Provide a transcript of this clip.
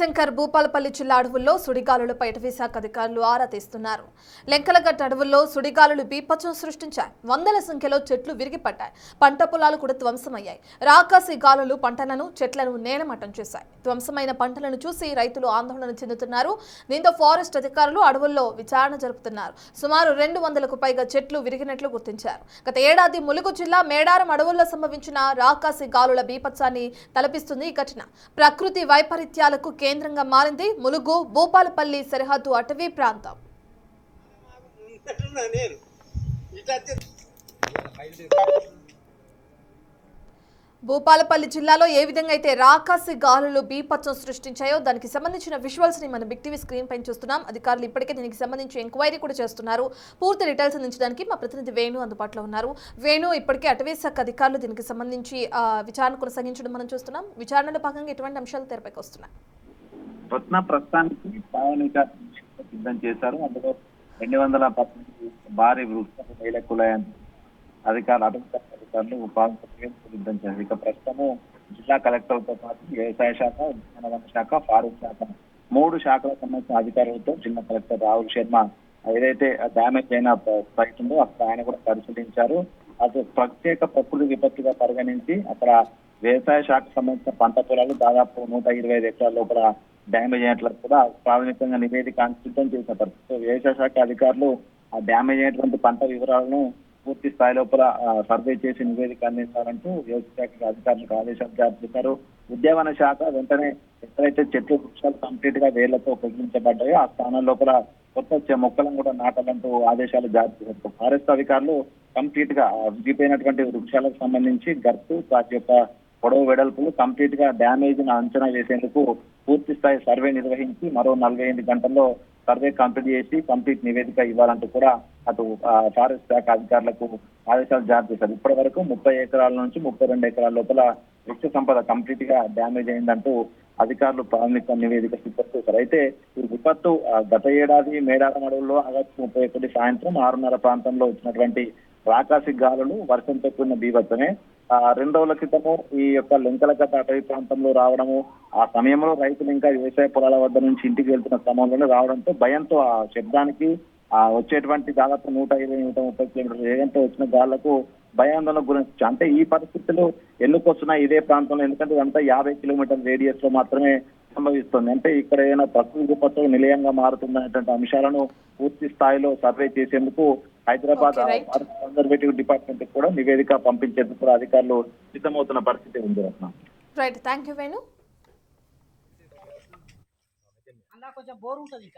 శంకర్ భూపాలపల్లి జిల్లా అడవుల్లో సుడిగాలులపై అటవీ శాఖ అధికారులు ఆరా తీస్తున్నారు. లెంకలగట్ట అడవుల్లో సుడిగాలులు బీభత్సం సృష్టించాయి. వందల సంఖ్యలో చెట్లు విరిగిపడ్డాయి. పంట పొలాలు కూడా ధ్వంసమయ్యాయి. రాకాసి గాలులు పంటలను చెట్లను నేలమట్టం చేశాయి. ధ్వంసమైన పంటలను చూసి రైతులు ఆందోళన చెందుతున్నారు. దీంతో ఫారెస్ట్ అధికారులు అడవుల్లో విచారణ జరుపుతున్నారు. సుమారు 200కు పైగా చెట్లు విరిగినట్లు గుర్తించారు. గత ఏడాది ములుగు జిల్లా మేడారం అడవుల్లో సంభవించిన రాకాసి గాలుల బీభత్సాన్ని తలపిస్తుంది ఈ ఘటన. ప్రకృతి వైపరీత్యాలకు కేంద్రంగా మారింది ములుగు భూపాలపల్లి సరిహద్దు అటవీ ప్రాంతం. భూపాలపల్లి జిల్లాలో ఏ విధంగా అయితే రాకాసి గాలులు బీభత్సం సృష్టించాయో దానికి సంబంధించిన విజువల్స్ ని మనం బిగ్ టీవీ స్క్రీన్ పైన చూస్తున్నాం. అధికారులు ఇప్పటికే దీనికి సంబంధించి ఎంక్వైరీ కూడా చేస్తున్నారు. పూర్తి డీటెయిల్స్ అందించడానికి మా ప్రతినిధి వేణు అందుబాటులో ఉన్నారు. వేణు, ఇప్పటికే అటవీ శాఖ అధికారులు దీనికి సంబంధించి విచారణ కొనసాగించడం మనం చూస్తున్నాం. విచారణలో భాగంగా ఎటువంటి అంశాలు తెరపైకి వస్తున్నాయి? ప్రస్తుతానికి ప్రాథమిక సిద్ధం చేశారు. అందులో 218 భారీ వృక్షాలు నేలకూలాయని అధికారులు సిద్ధం చేశారు. ఇక ప్రస్తుతము జిల్లా కలెక్టర్తో పాటు వ్యవసాయ శాఖ, ఉద్యానవన శాఖ, ఫారెస్ట్ శాఖ 3 శాఖలకు సంబంధించిన అధికారులతో జిల్లా కలెక్టర్ రాహుల్ శర్మ ఏదైతే డ్యామేజ్ అయిన సైట్ ఉందో అక్కడ ఆయన కూడా పరిశీలించారు. అది ప్రత్యేక ప్రకృతి విపత్తుగా పరిగణించి అక్కడ వ్యవసాయ శాఖకు సంబంధించిన పంట పొలాలు దాదాపు 125 ఎకరాల లోపల డ్యామేజ్ అయినట్లు కూడా ప్రాథమికంగా నివేదిక సిద్ధం చేసిన పరిస్థితి. వ్యవసాయ శాఖ అధికారులు ఆ డ్యామేజ్ అయినటువంటి పంట వివరాలను పూర్తి స్థాయి లోపల సర్వే చేసి నివేదిక అందించాలంటూ వ్యవసాయ శాఖ అధికారులకు ఆదేశాలు జారీ చేశారు. ఉద్యానవన శాఖ వెంటనే ఎక్కడైతే చెట్లు వృక్షాలు కంప్లీట్ గా వేళ్లతో పొగిలించబడ్డాయో ఆ స్థానం లోపల కొత్త మొక్కలను కూడా నాటాలంటూ ఆదేశాలు జారీ చేశారు. ఫారెస్ట్ అధికారులు కంప్లీట్ గా విడిపోయినటువంటి వృక్షాలకు సంబంధించి గర్తు వాటి యొక్క పొడవు వెడల్పులు కంప్లీట్ గా డ్యామేజ్ ను అంచనా వేసేందుకు పూర్తి స్థాయి సర్వే నిర్వహించి మరో 48 గంటల్లో సర్వే కంప్లీట్ చేసి కంప్లీట్ నివేదిక ఇవ్వాలంటూ కూడా అటు ఫారెస్ట్ శాఖ అధికారులకు ఆదేశాలు జారీ చేశారు. ఇప్పటి వరకు 30 ఎకరాల నుంచి 32 ఎకరాల లోపల వృక్ష సంపద కంప్లీట్ గా డ్యామేజ్ అయిందంటూ అధికారులు ప్రాథమిక నివేదిక సిద్ధం చేశారు. అయితే ఈ విపత్తు గత ఏడాది మేడారం అడవుల్లో ఆగస్టు 31 సాయంత్రం 6:30 ప్రాంతంలో వచ్చినటువంటి రాకాసి గాలులు వర్షంతో కూడిన బీభత్సమే. 2 రోజుల క్రితము ఈ యొక్క లెంకలగట్ట అటవీ ప్రాంతంలో రావడము, ఆ సమయంలో రైతులు ఇంకా వ్యవసాయ పొలాల వద్ద నుంచి ఇంటికి వెళ్తున్న క్రమంలోనే రావడంతో భయంతో ఆ శబ్దానికి వచ్చేటువంటి దాదాపు 120-130 కిలోమీటర్ల వేగంతో వచ్చిన గాళ్లకు భయాందోళనకు గురించి. అంటే ఈ పరిస్థితులు ఎందుకు వస్తున్నాయి ఇదే ప్రాంతంలో? ఎందుకంటే ఇదంతా 50 కిలోమీటర్ల రేడియస్ లో మాత్రమే సంభవిస్తుంది. అంటే ఇక్కడ ఏదైనా ప్రకృతి విపత్తు నిలయంగా మారుతుందనేటువంటి అంశాలను పూర్తి స్థాయిలో సర్వే చేసేందుకు హైదరాబాద్ కన్జర్వేటివ్ డిపార్ట్మెంట్ కూడా నివేదిక పంపించేందుకు కూడా అధికారులు సిద్ధమవుతున్న పరిస్థితి ఉంది. Right, thank you Venu. కొంచెం బోర్ ఉంటుంది.